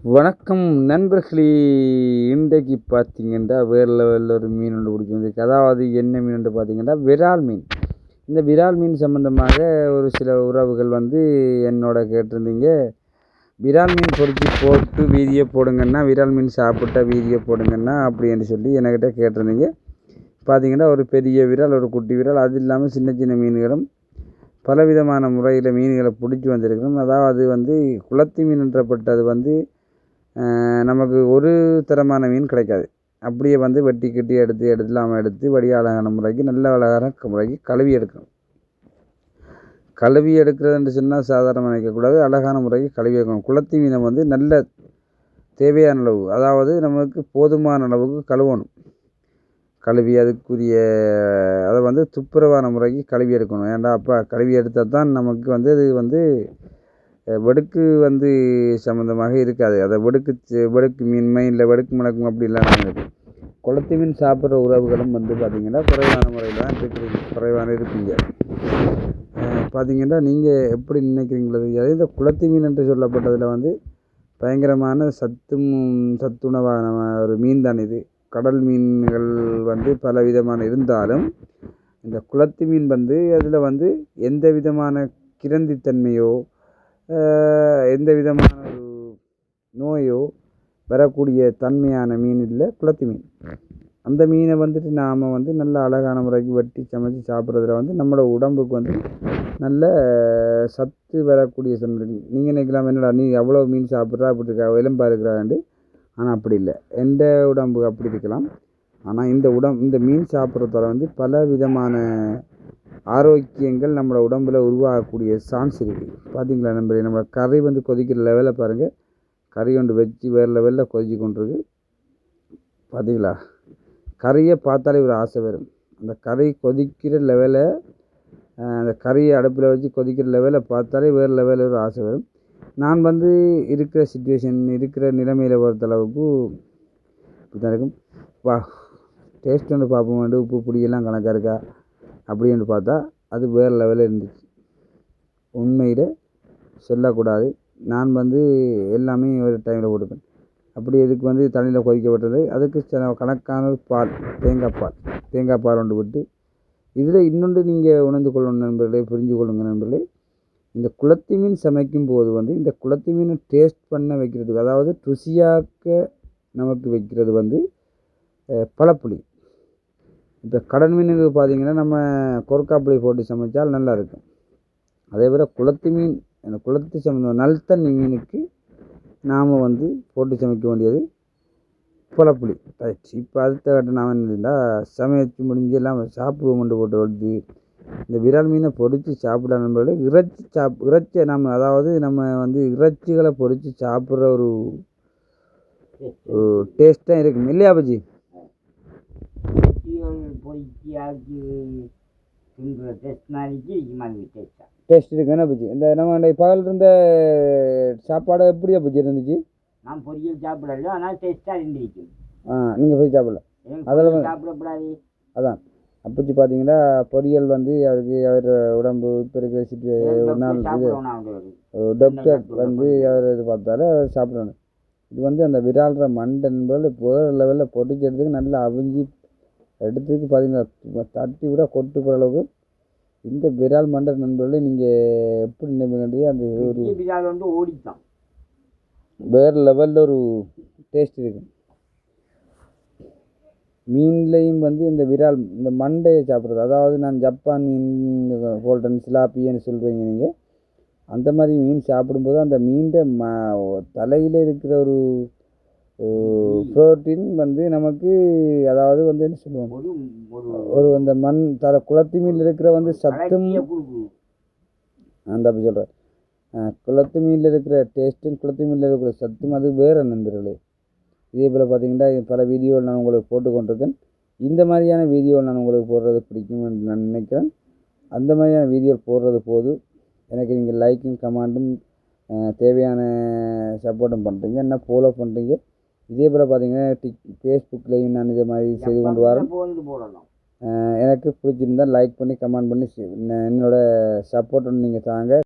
வணக்கம் நண்பர்களே. இன்றைக்கு பார்த்தீங்கன்னா வேறு லெவலில் ஒரு மீன் ஒன்று பிடிச்சி வந்திருக்கு. அதாவது என்ன மீன் ஒன்று பார்த்தீங்கன்னா விரால் மீன். இந்த விரால் மீன் சம்மந்தமாக ஒரு சில உறவுகள் என்னோட கேட்டிருந்தீங்க, விரால் மீன் பொறிச்சு போட்டு வீடியோ போடுங்கன்னா, விரால் மீன் சாப்பிட்ட வீடியோ போடுங்கன்னா அப்படின்னு சொல்லி என்கிட்ட கேட்டிருந்தீங்க. பார்த்தீங்கன்னா ஒரு பெரிய விரால், ஒரு குட்டி விரால், அது இல்லாமல் சின்ன சின்ன மீன்களும் பலவிதமான முறையில் மீன்களை பிடிச்சி வந்திருக்கிறோம். அதாவது குளத்தி மீன்ன்றப்பட்டது நமக்கு ஒரு தரமான மீன் கிடைக்காது. அப்படியே வெட்டி கிட்டி எடுத்து வடியாளகான முறைக்கு நல்ல அழகான முறைக்கு கழுவி எடுக்கணும். கழுவி எடுக்கிறதுன்னு சொன்னால் சாதாரணமாக நினைக்கக்கூடாது, அழகான முறைக்கு கழுவி எடுக்கணும். குளத்தி மீனை நல்ல தேவையான அளவு, அதாவது நமக்கு போதுமான அளவுக்கு கழுவணும். கழுவி அதுக்குரிய அதை துப்புரவான முறைக்கு கழுவி எடுக்கணும். ஏன்டா அப்போ கழுவி எடுத்தால் தான் நமக்கு அது வெடுக்கு சம்மந்தமாக இருக்காது. அதை வெடுக்கு மீன்மை இல்லை வெடுக்கு முடக்கும் அப்படி இல்லாமல் இருக்கும். குளத்தி மீன் சாப்பிட்ற உறவுகளும் பார்த்திங்கன்னா குறைவான முறையில் தான் குறைவான இருப்பீங்க. பார்த்திங்கன்னா நீங்கள் எப்படி நினைக்கிறீங்களோ தெரியாது, இந்த குளத்தி மீன் என்று சொல்லப்பட்டதில் பயங்கரமான சத்துணவான ஒரு மீன் தான் இது. கடல் மீன்கள் பல விதமான இருந்தாலும் இந்த குளத்தி மீன் அதில் எந்த விதமான கிரந்தித்தன்மையோ எந்த விதமான ஒரு நோயோ வரக்கூடிய தன்மையான மீன் இல்லை குளத்தி மீன். அந்த மீனை நாம் நல்ல அழகான முறைக்கு வெட்டி சமைச்சு சாப்பிட்றதுல நம்மளோட உடம்புக்கு நல்ல சத்து வரக்கூடிய நீங்கள் நினைக்கலாம், என்னடா நீ எவ்வளோ மீன் சாப்பிட்றா அப்படி இருக்கா எலும்பாக இருக்கிறாண்டு. ஆனால் அப்படி இல்லை, எந்த உடம்பு அப்படி இருக்கலாம். ஆனால் இந்த மீன் சாப்பிட்றதால பல விதமான ஆரோக்கியங்கள் நம்மளோட உடம்பில் உருவாகக்கூடிய சான்ஸ் இருக்குது. பார்த்தீங்களா நம்பர், நம்ம கறி கொதிக்கிற லெவலில் பாருங்கள், கறி கொண்டு வச்சு வேறு லெவலில் கொதிச்சு கொண்டிருக்கு. பார்த்தீங்களா, கறியை பார்த்தாலே ஒரு ஆசை வரும். அந்த கறி கொதிக்கிற லெவலை, அந்த கறியை அடுப்பில் வச்சு கொதிக்கிற லெவலில் பார்த்தாலே வேறு லெவலில் ஒரு ஆசை வரும். நான் இருக்கிற சிச்சுவேஷன், இருக்கிற நிலைமையில் பொறுத்தளவுக்கு இப்படி தான் இருக்கும். டேஸ்ட் ஒன்று பார்ப்போம், உப்பு புளியெல்லாம் கணக்காக இருக்கா அப்படின்னு பார்த்தா அது வேறு லெவலில் இருந்துச்சு. உண்மையில் சொல்லக்கூடாது, நான் எல்லாமே ஒரு டைமில் போட்டுப்பேன். அப்படி இதுக்கு தண்ணியில் கொதிக்கப்பட்டது, அதுக்கு சில கணக்கான பால், தேங்காய் பால் ஒன்று விட்டு. இதில் இன்னொன்று நீங்கள் உணர்ந்து கொள்ளணும் நண்பர்களே, புரிஞ்சு கொள்ளுங்க நண்பர்களே. இந்த குளத்தி மீன் சமைக்கும் போது இந்த குளத்தி மீனை டேஸ்ட் பண்ண வைக்கிறதுக்கு, அதாவது ருசியாக்க நமக்கு வைக்கிறது பழப்புளி. இப்போ கடல் மீனுக்கு பார்த்திங்கன்னா நம்ம கொரக்காப்புளி போட்டு சமைச்சால் நல்லா இருக்கும். அதே போல் குளத்தி மீன், அந்த குளத்தி சம்பந்தம் நல்லத்தண்ணி மீனுக்கு நாம் போட்டு சமைக்க வேண்டியது பழப்புளி. ரைட். இப்போ அடுத்த கட்ட நாம் என்னதுன்னா, சமைச்சு முடிஞ்சு எல்லாம் சாப்பிடுவோம் கொண்டு போட்டு வருது. இந்த விரால் மீனை பொறிச்சு சாப்பிட நண்பர்களே, இறைச்சியை நம்ம, அதாவது நம்ம இறைச்சிகளை பொறிச்சு சாப்பிட்ற ஒரு டேஸ்ட்டாக இருக்கும் இல்லையா பஜி? டேஸ்ட் இருக்கு என்ன பஜ்ஜி? இந்த நம்ம பகல் இருந்த சாப்பாடு எப்படியா பஜ்ஜி இருந்துச்சு? நான் பொரியல் சாப்பிடல, ஆனால் டேஸ்ட்டாக இருந்துச்சு. நீங்கள் போய் சாப்பிடல, அதில் சாப்பிடக்கூடாது. அதான் அப்பச்சி பார்த்தீங்கன்னா பொரியல் அவருக்கு அவர் உடம்பு இப்போ இருக்கிற ஒரு நாள் டாக்டர் அவர் இது பார்த்தாரு, அவர் சாப்பிடணும். இது அந்த விரால்ற மண்டை என்பது வேறு லெவலில் பொடிச்சு எடுத்துக்கு நல்லா அவிஞ்சி எடுத்துக்கு பார்த்தீங்கன்னா தட்டி விட கொட்டு போகிற அளவுக்கு இந்த விரால் மண்டை நண்பர்களே நீங்கள் எப்படி நினைப்பீங்க? அந்த ஒரு விரால் ஓடித்தான் வேறு லெவலில் ஒரு டேஸ்ட் இருக்கு. மீன்லேயும் இந்த விரால் இந்த மண்டையை சாப்பிட்றது, அதாவது நான் ஜப்பான் மீன் கோல்டன் சிலாப்பின்னு சொல்கிறீங்க நீங்கள், அந்த மாதிரி மீன் சாப்பிடும்போது அந்த மீன் தலையில் இருக்கிற ஒரு ப்ரோட்டீன் நமக்கு, அதாவது என்ன சொல்லுவோம், ஒரு அந்த மண் குளத்தி மீனில் இருக்கிற சத்தும், அந்த அப்படி சொல்கிறேன், குளத்தி மீனில் இருக்கிற டேஸ்ட்டும் குளத்தி மீனில் இருக்கிற சத்தும் அது வேறு நண்பர்களே. இதே போல் பார்த்தீங்கன்னா பல வீடியோவில் நான் உங்களுக்கு போட்டு கொண்டிருக்கேன். இந்த மாதிரியான வீடியோவில் நான் உங்களுக்கு போடுறது பிடிக்கும் என்று நான் நினைக்கிறேன். அந்த மாதிரியான வீடியோ போடுறது போது எனக்கு நீங்கள் லைக்கும் கமெண்ட்டும் தேவையான சப்போர்ட்டும் பண்ணுறீங்க, என்ன ஃபாலோ பண்ணுறீங்க. இதே போல் பார்த்தீங்கன்னா ஃபேஸ்புக்லேயும் நான் இதே மாதிரி செய்து கொண்டு வரேன். எனக்கு பிடிச்சிருந்தால் லைக் பண்ணி கமெண்ட் பண்ணி என்னோடய சப்போர்ட் நீங்கள் தாங்க.